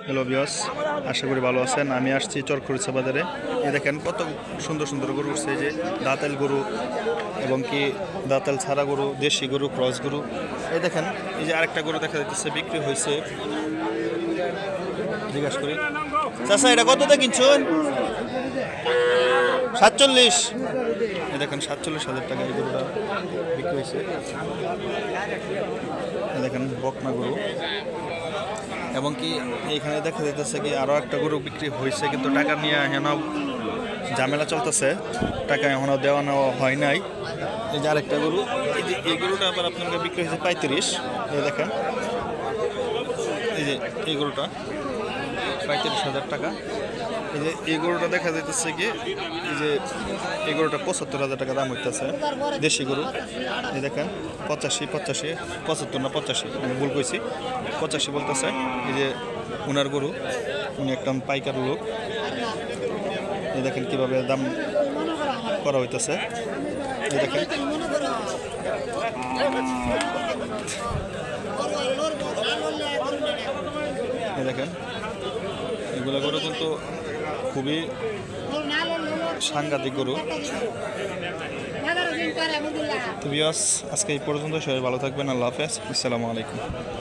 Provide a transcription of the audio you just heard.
Hello viewers, আশা করি ভালো আছেন। আমি আসছি চরখড়িচা বাজারে। এই দেখেন কত সুন্দর সুন্দর গরু উঠছে, এই যে দাঁতেল গরু এবং কি দাঁতেল ছাড়া গরু, দেশি গরু, ক্রস গরু। এই দেখেন, এই যে আরেকটা গরু দেখা যাচ্ছে বিক্রি হয়েছে। জিজ্ঞাসা করি, চাচা এটা কতটা কিনছেন? 47। এই দেখেন 47,000 টাকা এই গরুটা বিক্রি হয়েছে। এই দেখেন বকনা গরু এবং কি এখানে দেখা যাইতেছে কি আরও একটা গরু বিক্রি হয়েছে, কিন্তু টাকা নিয়ে এখনও ঝামেলা চলতেছে, টাকা এখনও দেওয়া নেওয়া হয় নাই। এই যে আরেকটা গরু, এই যে এই গরুটা আবার আপনাকে বিক্রি হয়েছে 35। এই দেখেন, এই যে এই গরুটা 35,000 টাকা। এই যে এই গরুটা দেখা যাইতেছে কি, এই যে এই গরুটা 75,000 টাকা দাম হইতেছে, দেশি গরু। এই দেখেন 85 75 না 85, আমি ভুল কইছি, 85 বলতেছে। এই যে উনার গরু, উনি একটা পাইকার লোক। এই দেখেন কিভাবে দাম করা হইতেছে। এই দেখেন, এই দেখেন এগুলো গরু কিন্তু খুবই সাংঘাতিক গরু। তো ভিউয়ার্স, আজকে এই পর্যন্ত, সবাই ভালো থাকবেন। আল্লাহ হাফেজ, আসসালামু আলাইকুম।